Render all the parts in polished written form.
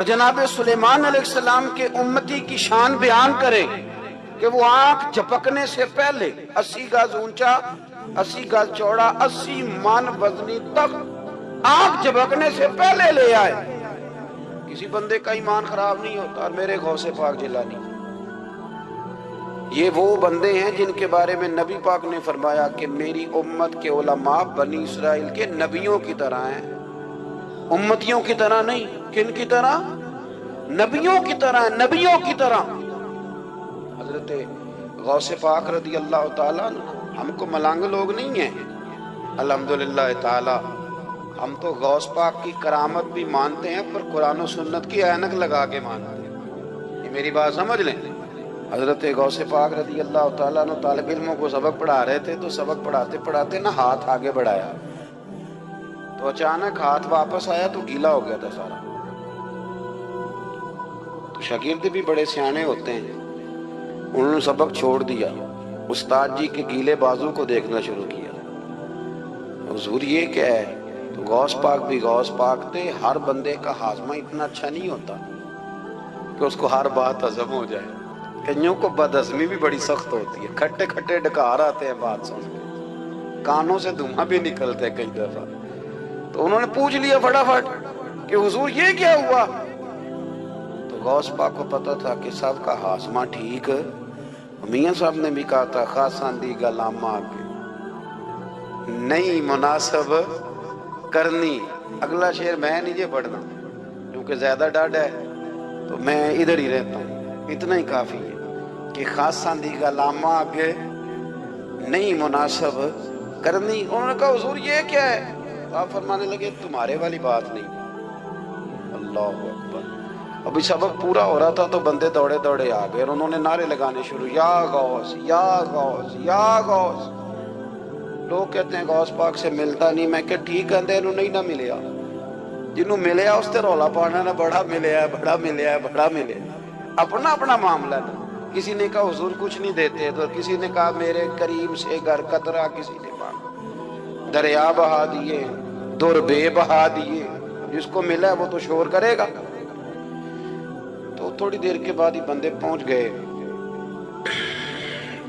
اور جناب سلیمان علیہ السلام کے امتی کی شان بیان کرے کہ وہ آنکھ جھپکنے سے پہلے 80 گز اونچا 80 گز چوڑا 80 من وزنی تخت آنکھ جھپکنے سے پہلے لے آئے. کسی بندے کا ایمان خراب نہیں ہوتا. اور میرے غوث پاک جیلانی یہ وہ بندے ہیں جن کے بارے میں نبی پاک نے فرمایا کہ میری امت کے علماء بنی اسرائیل کے نبیوں کی طرح ہیں، امتیوں کی طرح نہیں. کن کی طرح؟ نبیوں کی طرح، نبیوں کی طرح. حضرت غوث پاک رضی اللہ تعالیٰ ہم کو ملنگ لوگ نہیں ہیں الحمدللہ تعالی. ہم تو غوث پاک کی کرامت بھی مانتے ہیں پر قرآن و سنت کی اینک لگا کے مانتے ہیں. یہ میری بات سمجھ لیں. حضرت غوث پاک رضی اللہ تعالیٰ نے طالب علموں کو سبق پڑھا رہے تھے تو سبق پڑھاتے پڑھاتے نہ ہاتھ آگے بڑھایا تو اچانک ہاتھ واپس آیا تو گیلا ہو گیا تھا سارا. تو شاگرد بھی بڑے سیانے ہوتے ہیں، انہوں نے سبق چھوڑ دیا، استاد جی کے گیلے بازو کو دیکھنا شروع کیا. حضور یہ کیا ہے؟ تو غوث پاک بھی غوث پاک تھے. ہر بندے کا ہاضمہ اتنا اچھا نہیں ہوتا کہ اس کو ہر بات ہضم ہو جائے. کئیوں کو بد ہضمی بھی بڑی سخت ہوتی ہے، کھٹے کھٹے ڈکار آتے ہیں بات سن کے، کانوں سے دھواں بھی نکلتے ہیں کئی دفعہ. تو انہوں نے پوچھ لیا فٹافٹ کہ حضور یہ کیا ہوا؟ تو غوث پاک کو پتا تھا کہ سب کا ہاضمہ ٹھیک. میاں صاحب نے بھی کہا تھا خاصان دی گلاما کے نہیں مناسب کرنی. اگلا شعر میں نہیں یہ پڑھنا کیونکہ زیادہ ڈاڈ ہے تو میں ادھر ہی رہتا ہوں. اتنا ہی کافی ہے کہ خاصان دی گلاما آگے نہیں مناسب کرنی. انہوں نے کہا حضور یہ کیا ہے؟ آپ فرمانے لگے تمہارے والی بات نہیں. اللہ اکبر. ابھی سبق پورا ہو رہا تھا تو بندے دوڑے دوڑے آ گئے اور انہوں نے نعرے لگانے شروع، یا غوث یا غوث یا غوث. لوگ کہتے ہیں غوث پاک سے ملتا نہیں. میں کہ ٹھیک ہے انہوں نہیں نہ ملیا، جنہوں ملیا اس تے رولا پانا نہ بڑا ملیا ہے بڑا ملیا ہے بڑا ملیا. اپنا اپنا معاملہ ہے. کسی نے کہا حضور کچھ نہیں دیتے تو کسی نے کہا میرے کریم سے گر قطرہ، کسی نے کہا دریا بہا دیے، در بے بہا دیے. جس کو ملا ہے وہ تو شور کرے گا. تو تھوڑی دیر کے بعد ہی بندے پہنچ گئے.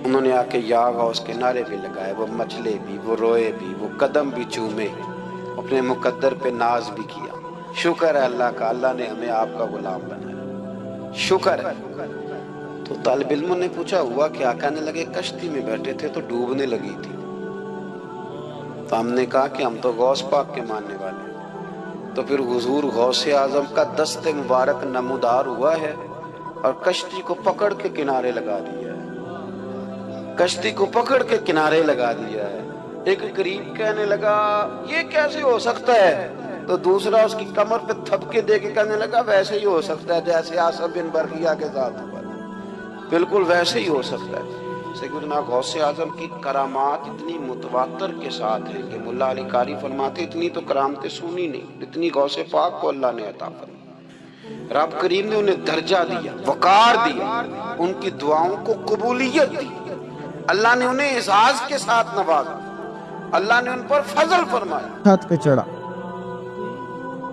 انہوں نے آ کے یا غوث کے نعرے بھی لگائے. وہ مچلے بھی، وہ روئے بھی، وہ قدم بھی چومے، اپنے مقدر پہ ناز بھی کیا. شکر ہے اللہ کا، اللہ نے ہمیں آپ کا غلام بنایا، شکر ہے. تو طالب علموں نے پوچھا ہوا کیا؟ کہنے لگے کشتی میں بیٹھے تھے تو ڈوبنے لگی تھی. تو ہم نے کہا کہ ہم تو غوث پاک کے ماننے والے ہیں. تو پھر حضور غوث اعظم کا دست مبارک نمودار ہوا ہے اور کشتی کو پکڑ کے کنارے لگا دیا ہے، کشتی کو پکڑ کے کنارے لگا دیا ہے. ایک قریب کہنے لگا یہ کیسے ہو سکتا ہے؟ تو دوسرا اس کی کمر پہ تھپکے دے کے کہنے لگا ویسے ہی ہو سکتا ہے جیسے آصف بن برقیہ کے ساتھ ہوا، بالکل ویسے ہی ہو سکتا ہے. سیدنا غوث اعظم کی کرامات اتنی متواتر کے ساتھ ہیں کہ ملا علی قاری فرماتے اتنی تو کرامتیں سنی نہیں اتنی غوث پاک کو اللہ نے عطا فرمائی. رب کریم نے انہیں درجہ دیا، وقار دیا، ان کی دعاؤں کو قبولیت دی. اللہ نے انہیں اعزاز کے ساتھ نوازا، اللہ نے ان پر فضل فرمایا. چھت پہ چڑھا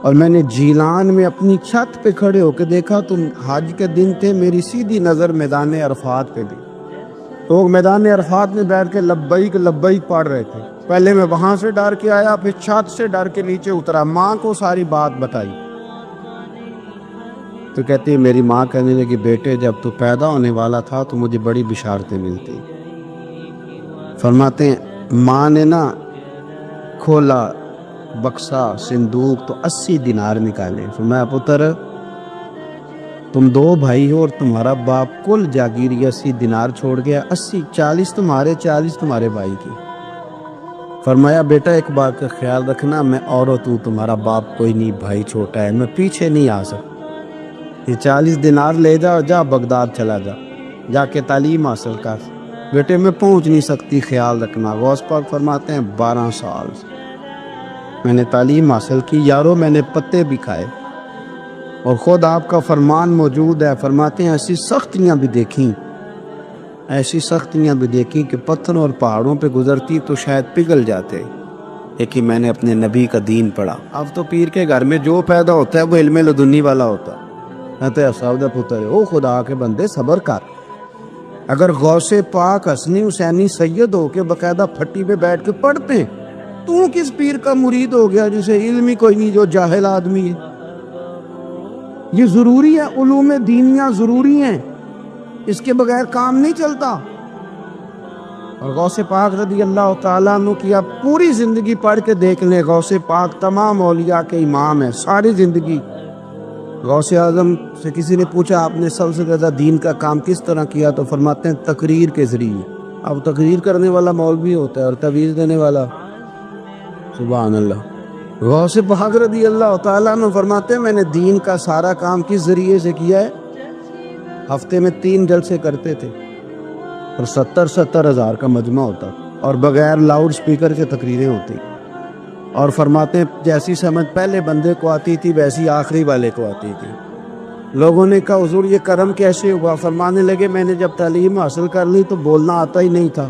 اور میں نے جیلان میں اپنی چھت پہ کھڑے ہو کے دیکھا تو حج کے دن تھے. میری سیدھی نظر میدان عرفات پہ بھی. لوگ میدان عرفات میں بیٹھ کے لبیک لبیک پڑھ رہے تھے. پہلے میں وہاں سے ڈر کے آیا، پھر چھت سے ڈر کے نیچے اترا. ماں کو ساری بات بتائی تو کہتی ہے میری ماں کہنے لگی بیٹے جب تو پیدا ہونے والا تھا تو مجھے بڑی بشارتیں ملتی. فرماتے ہیں ماں نے نا کھولا بکسا صندوق تو 80 دینار نکالے. فرمایا پتر تم 2 بھائی ہو اور تمہارا باپ کل جاگیر 80 دینار چھوڑ گیا، 80 40 تمہارے 40 تمہارے بھائی کی. فرمایا بیٹا ایک بات کا خیال رکھنا، میں عورت ہوں، تمہارا باپ کوئی نہیں، بھائی چھوٹا ہے، میں پیچھے نہیں آ سکتا. یہ 40 دینار لے جا، جا بغداد چلا جا، جا کے تعلیم حاصل کر. بیٹے میں پہنچ نہیں سکتی، خیال رکھنا. غوث پاک فرماتے ہیں 12 سال میں نے تعلیم حاصل کی یارو، میں نے پتے بھی کھائے اور خود آپ کا فرمان موجود ہے. فرماتے ہیں ایسی سختیاں بھی دیکھیں، ایسی سختیاں بھی دیکھیں کہ پتھروں اور پہاڑوں پہ گزرتی تو شاید پگھل جاتے، لیکن میں نے اپنے نبی کا دین پڑھا. اب تو پیر کے گھر میں جو پیدا ہوتا ہے وہ علم لدنی والا ہوتا ہے. تے اسد دا پتر او خدا کے بندے صبر کر. اگر غوث پاک حسنی حسینی سید ہو کے باقاعدہ پھٹی پہ بیٹھ کے پڑھتے ہیں، تو کس پیر کا مرید ہو گیا جسے علم ہی کوئی نہیں، جو جاہل آدمی ہے؟ یہ ضروری ہے، علوم دینیاں ضروری ہیں، اس کے بغیر کام نہیں چلتا. اور غوث پاک رضی اللہ تعالیٰ عنہ کی آپ پوری زندگی پڑھ کے دیکھ لیں. غوث پاک تمام اولیاء کے امام ہیں ساری زندگی. غوث اعظم سے کسی نے پوچھا آپ نے سب سے زیادہ دین کا کام کس طرح کیا، تو فرماتے ہیں تقریر کے ذریعے. اب تقریر کرنے والا مولوی ہوتا ہے اور تویز دینے والا، سبحان اللہ. غوث پاک رضی اللہ تعالیٰ عنہ فرماتے ہیں میں نے دین کا سارا کام کس ذریعے سے کیا ہے. ہفتے میں 3 جلسے کرتے تھے اور 70 ہزار کا مجمع ہوتا اور بغیر لاؤڈ سپیکر کے تقریریں ہوتی. اور فرماتے ہیں جیسی سمجھ پہلے بندے کو آتی تھی ویسی آخری والے کو آتی تھی. لوگوں نے کہا حضور یہ کرم کیسے ہوا؟ فرمانے لگے میں نے جب تعلیم حاصل کر لی تو بولنا آتا ہی نہیں تھا،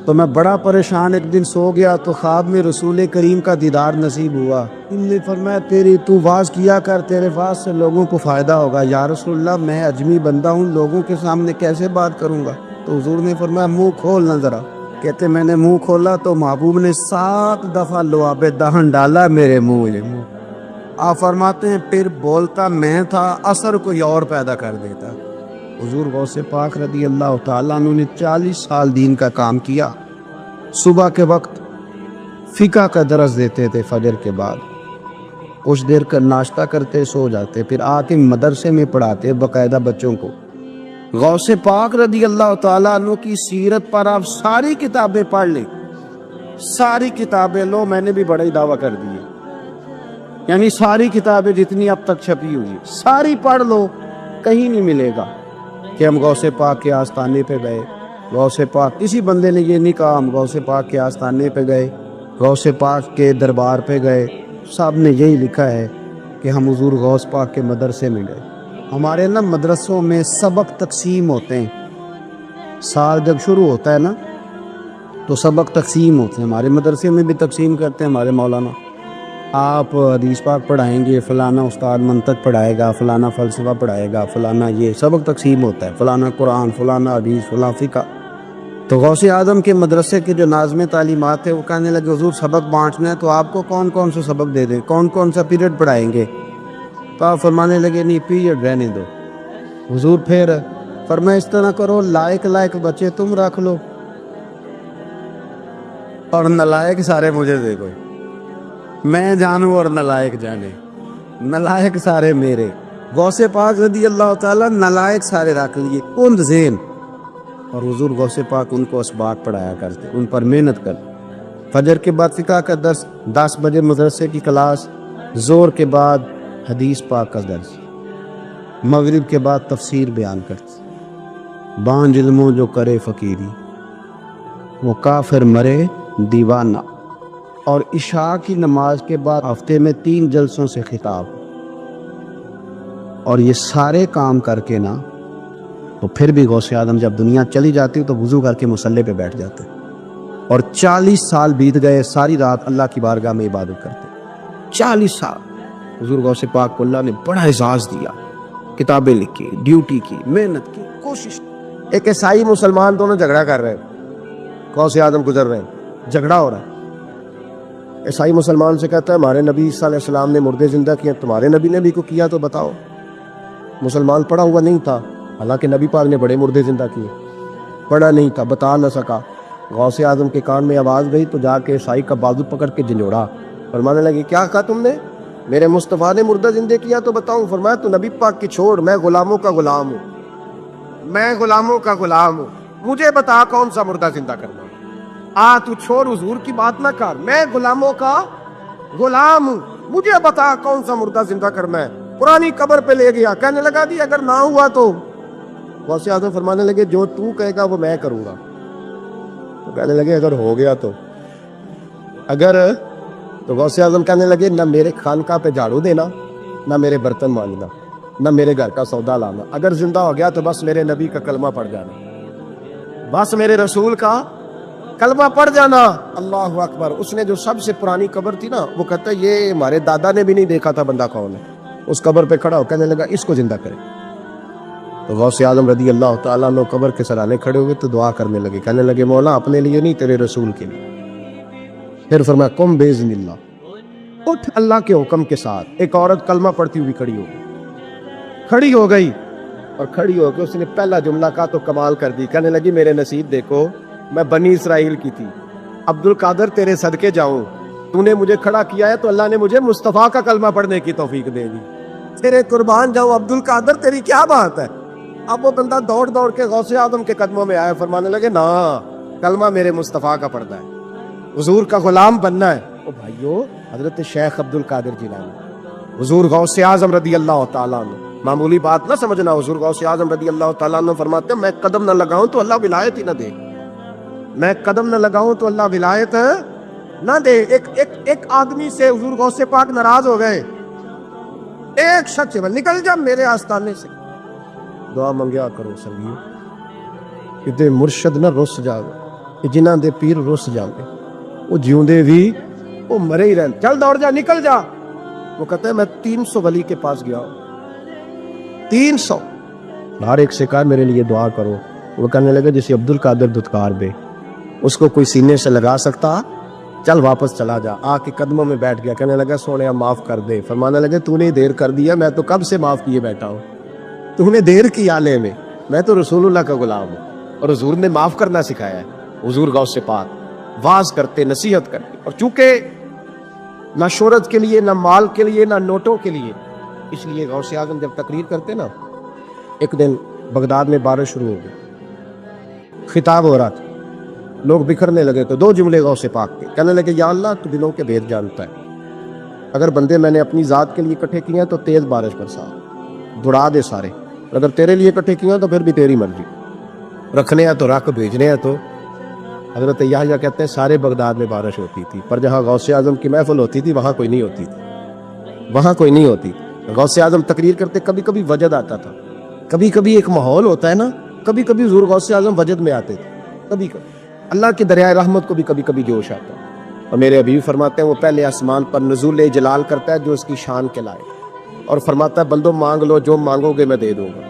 تو میں بڑا پریشان ایک دن سو گیا تو خواب میں رسول کریم کا دیدار نصیب ہوا. انہوں نے فرمایا تو واز کیا کر، تیرے واز سے لوگوں کو فائدہ ہوگا. یا رسول اللہ میں اجمی بندہ ہوں، لوگوں کے سامنے کیسے بات کروں گا؟ تو حضور نے فرمایا منہ کھولنا ذرا. کہتے میں نے منہ کھولا تو محبوب نے 7 دفعہ لعاب دہن ڈالا میرے منہ. آپ فرماتے ہیں پھر بولتا میں تھا، اثر کوئی اور پیدا کر دیتا. حضور غوث پاک رضی اللہ تعالیٰ عنہ نے 40 سال دین کا کام کیا. صبح کے وقت فقہ کا درس دیتے تھے فجر کے بعد، کچھ دیر کا ناشتہ کرتے سو جاتے، پھر آ کے مدرسے میں پڑھاتے باقاعدہ بچوں کو. غوث پاک رضی اللہ تعالیٰ عنہ کی سیرت پر آپ ساری کتابیں پڑھ لیں، ساری کتابیں لو. میں نے بھی بڑا ہی دعویٰ کر دی ہے، یعنی ساری کتابیں جتنی اب تک چھپی ہوئی ساری پڑھ لو، کہیں نہیں ملے گا کہ ہم غوث پاک کے آستانے پہ گئے. غوث پاک کسی بندے نے یہ نہیں کہا ہم غوث پاک کے آستانے پہ گئے، غوث پاک کے دربار پہ گئے. سب نے یہی لکھا ہے کہ ہم حضور غوث پاک کے مدرسے میں گئے. ہمارے نا مدرسوں میں سبق تقسیم ہوتے ہیں، سال جب شروع ہوتا ہے نا تو سبق تقسیم ہوتے ہیں. ہمارے مدرسے میں بھی تقسیم کرتے ہیں ہمارے مولانا. آپ حدیث پاک پڑھائیں گے، فلانا استاد منطق پڑھائے گا، فلانا فلسفہ پڑھائے گا، فلانا یہ سبق تقسیم ہوتا ہے، فلانا قرآن، فلانا حدیث، فلانا فقہ. تو غوث اعظم کے مدرسے کے جو ناظم تعلیمات ہے وہ کہنے لگے حضور سبق بانٹنا ہے تو آپ کو کون کون سا سبق دے دیں، کون کون سا پیریڈ پڑھائیں گے؟ تو آپ فرمانے لگے نہیں پیریڈ رہنے دو. حضور پھر فرمایا اس طرح کرو لائق بچے تم رکھ لو اور نالائق سارے مجھے دے دو. میں جانوں اور نالائق جانے، نالائق سارے میرے. غوث پاک رضی اللہ تعالیٰ نالائق سارے رکھ لیے کند ذہن. اور حضور غوث پاک ان کو اسباق پڑھایا کرتے، ان پر محنت کر. فجر کے بعد فقہ کا درس، 10 بجے مدرسے کی کلاس، زور کے بعد حدیث پاک کا درس، مغرب کے بعد تفسیر بیان کرتے. بانج علموں جو کرے فقیری وہ کافر مرے دیوانہ. اور عشاء کی نماز کے بعد ہفتے میں 3 جلسوں سے خطاب. اور یہ سارے کام کر کے نا تو پھر بھی غوث اعظم جب دنیا چلی جاتی تو وضو کر کے مصلی پہ بیٹھ جاتے. اور 40 سال بیت گئے، ساری رات اللہ کی بارگاہ میں عبادت کرتے. 40 سال حضور غوث پاک کو اللہ نے بڑا اعزاز دیا، کتابیں لکھی، ڈیوٹی کی، محنت کی، کوشش. ایک عیسائی مسلمان دونوں جھگڑا کر رہے ہیں، غوث اعظم گزر رہے ہیں، جھگڑا ہو رہا ہے. عیسائی مسلمان سے کہتا ہے ہمارے نبی صلی اللہ علیہ وسلم نے مردے زندہ کیے، تمہارے نبی نے بھی کو کیا تو بتاؤ. مسلمان پڑھا ہوا نہیں تھا، حالانکہ نبی پاک نے بڑے مردے زندہ کیے، پڑھا نہیں تھا، بتا نہ سکا. غوث اعظم کے کان میں آواز گئی تو جا کے عیسائی کا بازو پکڑ کے جھنجھوڑا. فرمانے لگے کیا کہا تم نے؟ میرے مصطفیٰ نے مردہ زندہ کیا تو بتاؤں. فرمایا تو نبی پاک کی چھوڑ، میں غلاموں کا غلام ہوں، میں غلاموں کا غلام ہوں، مجھے بتا کون سا مردہ زندہ کرنا. تو چھوڑ حضور کی بات نہ کر، میں غلاموں کا غلام ہوں، مجھے بتا کون سا مردہ زندہ کرنا ہے. پرانی قبر پہ لے گیا، کہنے لگا دی اگر نہ ہوا تو. غوث اعظم فرمانے لگے جو تو کہے گا وہ میں کروں گا. تو کہنے لگے اگر ہو گیا تو تو غوث اعظم کہنے لگے نہ میرے خانقاہ پہ جھاڑو دینا، نہ میرے برتن مانجنا، نہ میرے گھر کا سودا لانا. اگر زندہ ہو گیا تو بس میرے نبی کا کلمہ پڑھ جانا، بس میرے رسول کا کلمہ پڑھ جانا. اللہ اکبر. اس نے جو سب سے پرانی قبر تھی نا وہ کہتا ہے یہ ہمارے دادا نے بھی نہیں دیکھا تھا بندہ کون ہے. اس قبر پہ کھڑا ہو کہنے لگا اس کو زندہ کرے. تو غوث اعظم رضی اللہ تعالیٰ عنہ قبر کے سرانے کھڑے ہوئے تو دعا کرنے لگے, کہنے لگے مولا اپنے لیے نہیں تیرے رسول کے لیے. پھر فرمایا قم باذن اللہ, اٹھ اللہ کے حکم کے ساتھ. ایک عورت کلمہ پڑھتی ہوئی کھڑی ہو گئی اور کھڑی ہو کے اس نے پہلا جملہ کہا تو کمال کر دی. کہنے لگی میرے نصیب دیکھو, میں بنی اسرائیل کی تھی, عبد القادر تیرے صدقے جاؤں, تو نے مجھے کھڑا کیا ہے تو اللہ نے مجھے مصطفیٰ کا کلمہ پڑھنے کی توفیق دے دی. تیرے قربان جاؤں عبد القادر, تیری کیا بات ہے. اب وہ بندہ دوڑ دوڑ کے غوث اعظم کے قدموں میں آیا, فرمانے لگے نا کلمہ میرے مصطفیٰ کا پڑھنا ہے, حضور کا غلام بننا ہے. او بھائیو, حضرت شیخ عبد القادر جیلانی, حضور غوث اعظم رضی اللہ تعالیٰ عنہ, معمولی بات نہ سمجھنا. حضور غوث اعظم رضی اللہ تعالیٰ عنہ فرماتے ہیں میں قدم نہ لگاؤں تو اللہ ولایت ہی نہ دے, میں قدم نہ لگاؤں تو اللہ ولایت نہ دے. ایک آدمی سے حضور غوث پاک ناراض ہو گئے, ایک شخص نکل جا میرے آستانے سے. دعا منگیا کرو سنگیو, کہ مرشد نہ رس جاوے, جنہاں دے پیر رس جاوے, وہ جیوندے بھی وہ مرے ہی رہن. چل دوڑ جا, نکل جا. وہ کہتا ہے میں 300 ولی کے پاس گیا, 300. ہر ایک سے کہا میرے لیے دعا کرو. وہ کہنے لگے جسے عبد القادر دھتکار بے, اس کو کوئی سینے سے لگا سکتا, چل واپس چلا جا. آ کے قدموں میں بیٹھ گیا, کہنے لگا سونے معاف کر دے. فرمانے لگے تو نے دیر کر دیا, میں تو کب سے معاف کیے بیٹھا ہوں, تو نے دیر کی آلے میں تو رسول اللہ کا غلام ہوں اور حضور نے معاف کرنا سکھایا ہے. حضور غوث پاک واز کرتے, نصیحت کرتے, اور چونکہ نہ شہرت کے لیے, نہ مال کے لیے, نہ نوٹوں کے لیے, اس لیے غوث اعظم جب تقریر کرتے نا, ایک دن بغداد میں بارش شروع ہو گئی, خطاب ہو رہا تھا, لوگ بکھرنے لگے تو 2 جملے غوث پاک کے, کہنے لگے یا اللہ تو دلوں کے بھید جانتا ہے, اگر بندے میں نے اپنی ذات کے لیے اکٹھے کیے ہیں تو تیز بارش برسا, دڑا دے سارے, اگر تیرے لیے اکٹھے کیے ہیں تو پھر بھی تیری مرضی, رکھنے ہیں تو رکھ, بھیجنے ہیں تو. حضرت یحییٰ کہتے ہیں سارے بغداد میں بارش ہوتی تھی, پر جہاں غوث اعظم کی محفل ہوتی تھی وہاں کوئی نہیں ہوتی تھی, وہاں کوئی نہیں ہوتی. غوث اعظم تقریر کرتے, کبھی کبھی وجد آتا تھا, کبھی کبھی ایک ماحول ہوتا ہے نا, کبھی کبھی حضور غوث اعظم وجد میں آتے تھے, کبھی کبھی اللہ کے دریائے رحمت کو بھی کبھی کبھی جوش آتا ہے. اور میرے حبیب فرماتے ہیں وہ پہلے آسمان پر نزول جلال کرتا ہے جو اس کی شان کے لائق, اور فرماتا ہے بندو مانگ لو, جو مانگو گے میں دے دوں گا.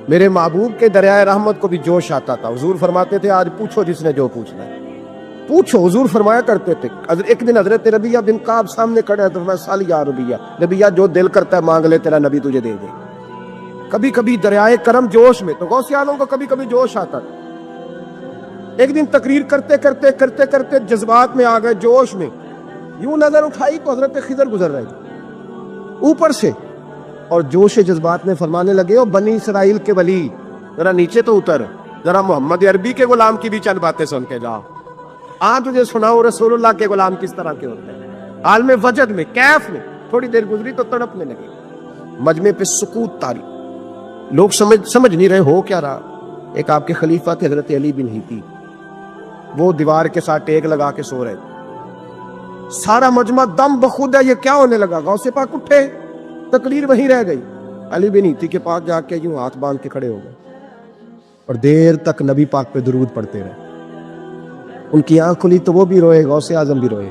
میرے محبوب کے دریائے رحمت کو بھی جوش آتا تھا. حضور فرماتے تھے آج پوچھو جس نے جو پوچھنا ہے پوچھو. حضور فرمایا کرتے تھے, ایک دن حضرت ربیعہ بن کعب سامنے کھڑے ہیں تو میں سال یا ربیعہ جو دل کرتا ہے مانگ لے, تیرا نبی تجھے دے دے. کبھی کبھی دریائے کرم جوش میں, تو غوث اعظم کو کبھی کبھی جوش آتا تھا. ایک دن تقریر کرتے کرتے کرتے کرتے جذبات میں آ گئے, جوش میں, یوں نظر اٹھائی تو حضرت خضر گزر رہے تھے اوپر سے, اور جوش جذبات میں فرمانے لگے, او بنی اسرائیل کے ولی ذرا نیچے تو اتر, ذرا محمد عربی کے غلام کی بھی چند باتیں سن کے جا. تجھے سناؤ رسول اللہ کے غلام کس طرح کے ہوتے ہیں. عالم وجد میں, کیف میں تھوڑی دیر گزری تو تڑپنے لگے. مجمع پہ سکوت تاری, لوگ سمجھ نہیں رہے ہو کیا رہا. ایک آپ کے خلیفہ تھے حضرت علی بن ہیتی, وہ دیوار کے ساتھ ٹیک لگا کے سو رہے تھے. سارا مجمع دم بخود ہے, یہ کیا ہونے لگا. غوث پاک اٹھے, تقریر وہیں رہ گئی. علی بن ہیتی کے پاس جا کے یوں ہاتھ باندھ کے کھڑے ہو گئے اور دیر تک نبی پاک پہ درود پڑھتے رہے. ان کی آنکھ کھلی تو وہ بھی روئے, غوث اعظم بھی روئے.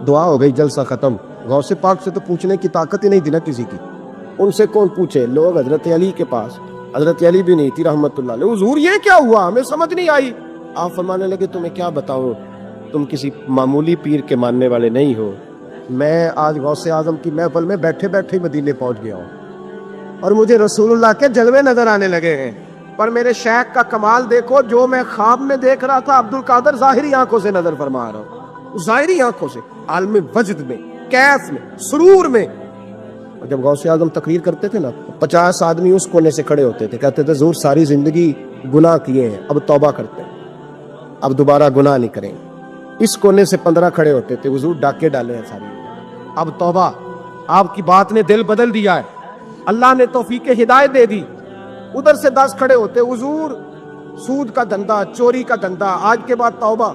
دعا ہو گئی, جلسہ ختم. غوث پاک سے تو پوچھنے کی طاقت ہی نہیں تھی نا کسی کی, ان سے کون پوچھے. لوگ حضرت علی کے پاس, حضرت علی بھی نہیں تھی رحمت اللہ علیہ. حضور یہ کیا ہوا, ہمیں سمجھ نہیں آئی. آپ فرمانے لگے تمہیں کیا بتاؤں, تم کسی معمولی پیر کے ماننے والے نہیں ہو. میں آج غوث اعظم کی محفل میں بیٹھے بیٹھے مدینے پہنچ گیا ہوں اور مجھے رسول اللہ کے جلوے نظر آنے لگے ہیں. پر میرے شیخ کا کمال دیکھو, جو میں خواب میں دیکھ رہا تھا عبد القادر ظاہری آنکھوں سے نظر فرما رہا ہوں, ظاہری آنکھوں سے, عالم وجد میں, کیف میں, سرور میں. اور جب غوث اعظم تقریر کرتے تھے نا, 50 آدمی اس کونے سے کھڑے ہوتے تھے, کہتے تھے حضور ساری زندگی گناہ کیے ہیں, اب توبہ کرتے ہیں, اب دوبارہ گناہ نہیں کریں. اس کونے سے 15 کھڑے ہوتے تھے, حضور ڈاکے ڈالے ہیں ساری, اب توبہ. آپ کی بات نے دل بدل دیا ہے, اللہ نے توفیق ہدایت دے دی. ادھر سے 10 کھڑے ہوتے, حضور سود کا دھندا, چوری کا دھندا, آج کے بعد توبہ.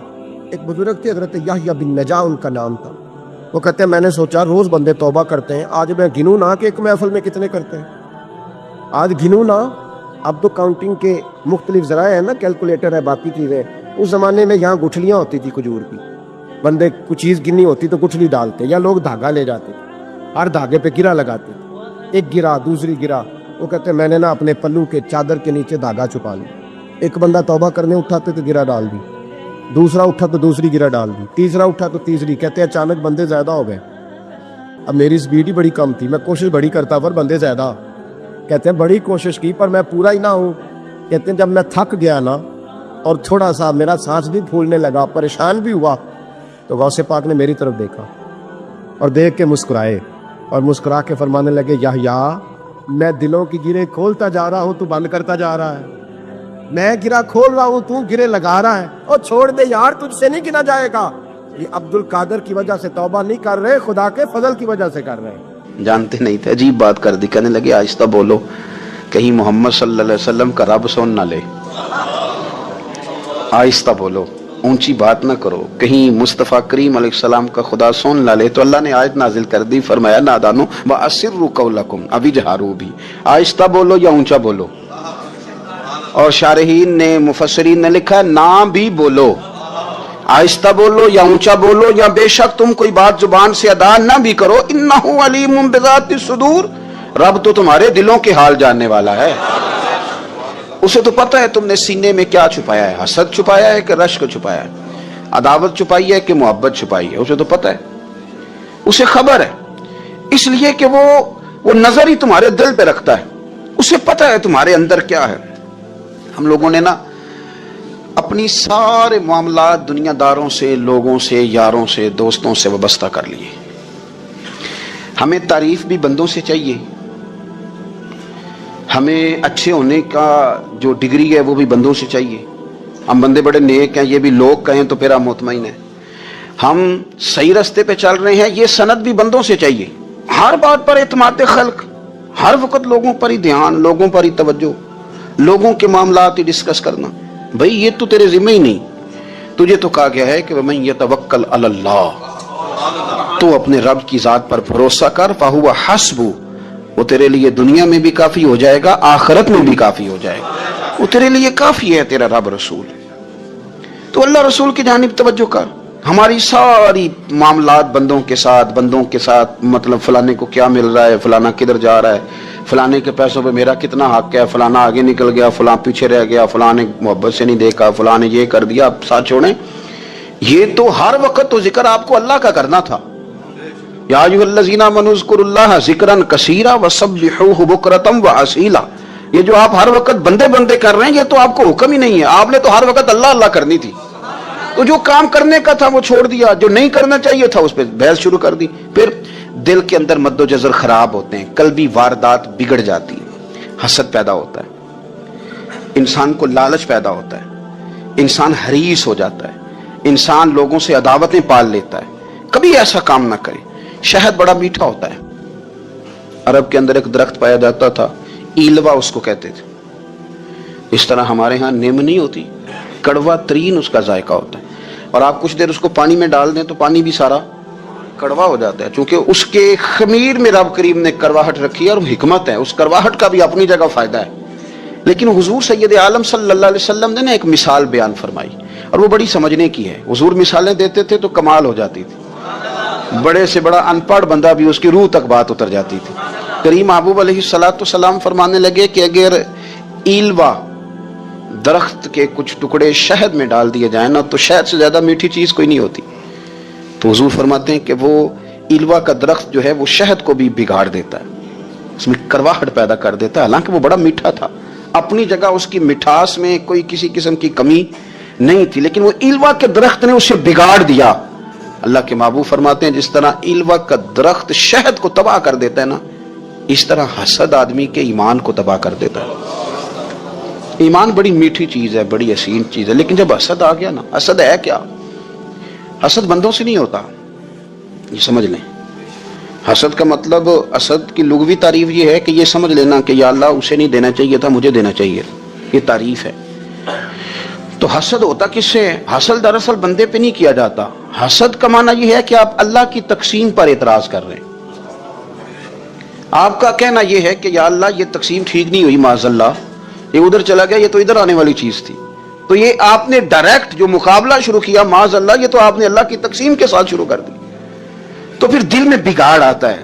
ایک بزرگ تھے حضرت یحییٰ بن نجاح ان کا نام تھا, وہ کہتے ہیں میں نے سوچا روز بندے توبہ کرتے ہیں, آج میں گنوں نہ کہ ایک محفل میں کتنے کرتے ہیں, آج گنوں نہ. اب تو کاؤنٹنگ کے مختلف ذرائع ہیں نا, کیلکولیٹر ہے, باقی چیزیں. اس زمانے میں یہاں گٹھلیاں ہوتی تھی کھجور کی, بندے کچھ چیز گننی ہوتی تو گٹھلی ڈالتے, یا لوگ دھاگا لے جاتے, ہر دھاگے پہ گرا لگاتے. ایک گرا دوسری گرا، وہ کہتے میں نے نا اپنے پلو کے چادر کے نیچے دھاگا چھپا لیا. ایک بندہ توبہ کرنے اٹھا تو گرا ڈال دی، دوسرا اٹھا تو دوسری گرا ڈال دی، تیسرا اٹھا تو تیسری. کہتے ہیں اچانک بندے زیادہ ہو گئے. اب میری سپیڈ ہی بڑی کم تھی، میں کوشش بڑی کرتا پر بندے زیادہ. کہتے ہیں بڑی کوشش کی پر میں پورا ہی نہ ہوں. کہتے ہیں جب میں تھک گیا نا اور تھوڑا سا میرا سانس بھی پھولنے لگا، پریشان بھی ہوا، تو غوث پاک نے میری طرف دیکھا اور دیکھ کے مسکرائے اور مسکرا کے فرمانے لگے یحییٰ میں دلوں کی گرے کھولتا جا رہا ہوں، تو بند کرتا جا رہا ہے. میں گرا کھول رہا ہوں، تو گرے لگا رہا ہے. اور چھوڑ دے یار، تجھ سے نہیں گنا جائے گا. یہ عبد القادر کی وجہ سے توبہ نہیں کر رہے، خدا کے فضل کی وجہ سے کر رہے ہیں. جانتے نہیں تھے، عجیب بات کر دی. کہنے لگے آہستہ بولو، کہیں محمد صلی اللہ علیہ وسلم کا رب سن نہ لے. آہستہ بولو، اونچی بات نہ کرو، کہیں مصطفیٰ کریم علیہ السلام کا خدا سن نہ لے. تو اللہ نے آیت نازل کر دی، فرمایا نادانو وَأَسِرُّوا قَوْلَكُمْ، ابھی جہارو بھی. آہستہ بولو یا اونچا بولو. اور شارحین نے مفسرین نے لکھا نہ بھی بولو، آہستہ بولو یا اونچا بولو یا بے شک تم کوئی بات زبان سے ادا نہ بھی کرو. انہ علیم بذات الصدور، رب تو تمہارے دلوں کے حال جاننے والا ہے. اسے تو پتہ ہے تم نے سینے میں کیا چھپایا ہے، حسد چھپایا ہے کہ رشک چھپایا ہے، عداوت چھپائی ہے کہ محبت چھپائی ہے. اسے تو پتہ ہے، اسے خبر ہے. اس لیے کہ وہ نظر ہی تمہارے دل پہ رکھتا ہے، اسے پتہ ہے تمہارے اندر کیا ہے. ہم لوگوں نے نا اپنی سارے معاملات دنیا داروں سے، لوگوں سے، یاروں سے، دوستوں سے وابستہ کر لیے. ہمیں تعریف بھی بندوں سے چاہیے، ہمیں اچھے ہونے کا جو ڈگری ہے وہ بھی بندوں سے چاہیے. ہم بندے بڑے نیک ہیں، یہ بھی لوگ کہیں تو پھر ہم مطمئن ہیں. ہم صحیح راستے پہ چل رہے ہیں، یہ سند بھی بندوں سے چاہیے. ہر بات پر اعتماد خلق، ہر وقت لوگوں پر ہی دھیان، لوگوں پر ہی توجہ، لوگوں کے معاملات ہی ڈسکس کرنا. بھئی یہ تو تیرے ذمہ ہی نہیں. تجھے تو کہا گیا ہے کہ وَمَن يَتَوَکَّلْ عَلَى اللَّهِ، تو اپنے رب کی ذات پر بھروسہ کر. فَهُوَ حَسْبُ، وہ تیرے لیے دنیا میں بھی کافی ہو جائے گا، آخرت میں بھی کافی ہو جائے گا. وہ تیرے لیے کافی ہے، تیرا رب رسول. تو اللہ رسول کی جانب توجہ کر. ہماری ساری معاملات بندوں کے ساتھ مطلب فلانے کو کیا مل رہا ہے، فلانا کدھر جا رہا ہے، فلانے کے پیسوں پہ میرا کتنا حق ہے، فلانا آگے نکل گیا، فلاں پیچھے رہ گیا، فلاں نے محبت سے نہیں دیکھا، فلاں نے یہ کر دیا. آپ ساتھ چھوڑیں، یہ تو ہر وقت تو ذکر آپ کو اللہ کا کرنا تھا. یا ایھا الذین آمنوا اذکروا اللہ ذکرا کثیرا وسبحوہ بکرۃ واصیلا. یہ جو آپ ہر وقت بندے کر رہے ہیں، یہ تو آپ کو حکم ہی نہیں ہے. آپ نے تو ہر وقت اللہ اللہ کرنی تھی. تو جو کام کرنے کا تھا وہ چھوڑ دیا، جو نہیں کرنا چاہیے تھا اس پہ بحث شروع کر دی. پھر دل کے اندر مد و جزر خراب ہوتے ہیں، قلبی واردات بگڑ جاتی ہیں، حسد پیدا ہوتا ہے، انسان کو لالچ پیدا ہوتا ہے، انسان حریص ہو جاتا ہے، انسان لوگوں سے عداوتیں پال لیتا ہے. کبھی ایسا کام نہ کرے. شہد بڑا میٹھا ہوتا ہے. عرب کے اندر ایک درخت پایا جاتا تھا، ایلوا اس کو کہتے تھے. اس طرح ہمارے ہاں نیم نہیں ہوتی، کڑوا ترین اس کا ذائقہ ہوتا ہے. اور آپ کچھ دیر اس کو پانی میں ڈال دیں تو پانی بھی سارا کڑوا ہو جاتا ہے، چونکہ اس کے خمیر میں رب کریم نے کرواہٹ رکھی ہے. اور حکمت ہے، اس کرواہٹ کا بھی اپنی جگہ فائدہ ہے. لیکن حضور سید عالم صلی اللہ علیہ وسلم نے ایک مثال بیان فرمائی، اور وہ بڑی سمجھنے کی ہے. حضور مثالیں دیتے تھے تو کمال ہو جاتی تھی. بڑے سے بڑا ان پڑھ بندہ بھی اس کی روح تک بات اتر جاتی تھی. کریم محبوب علیہ السلام فرمانے لگے کہ اگر ایلوا درخت کے کچھ ٹکڑے شہد میں ڈال دیے جائیں نا، تو شہد سے زیادہ میٹھی چیز کوئی نہیں ہوتی. تو حضور فرماتے ہیں کہ وہ ایلوا کا درخت جو ہے وہ شہد کو بھی بگاڑ دیتا ہے، اس میں کرواہٹ پیدا کر دیتا ہے. حالانکہ وہ بڑا میٹھا تھا، اپنی جگہ اس کی مٹھاس میں کوئی کسی قسم کی کمی نہیں تھی، لیکن وہ ایلوا کے درخت نے اسے بگاڑ دیا. اللہ کے محبوب فرماتے ہیں جس طرح ایلوا کا درخت شہد کو تباہ کر دیتا ہے نا، اس طرح حسد آدمی کے ایمان کو تباہ کر دیتا ہے. ایمان بڑی میٹھی چیز ہے، بڑی حسین چیز ہے، لیکن جب حسد آ گیا نا، حسد ہے کیا؟ حسد بندوں سے نہیں ہوتا، یہ سمجھ لیں. حسد کا مطلب، حسد کی لغوی تعریف یہ ہے کہ یہ سمجھ لینا کہ یا اللہ اسے نہیں دینا چاہیے تھا، مجھے دینا چاہیے. یہ تعریف ہے. تو حسد ہوتا کس سے؟ حسد دراصل بندے پہ نہیں کیا جاتا. حسد کا معنی یہ ہے کہ آپ اللہ کی تقسیم پر اعتراض کر رہے ہیں. آپ کا کہنا یہ ہے کہ یا اللہ یہ تقسیم ٹھیک نہیں ہوئی، معاذ اللہ یہ ادھر چلا گیا، یہ تو ادھر آنے والی چیز تھی. تو یہ آپ نے ڈائریکٹ جو مقابلہ شروع کیا، معاذ اللہ یہ تو آپ نے اللہ کی تقسیم کے ساتھ شروع کر دی. تو پھر دل میں بگاڑ آتا ہے.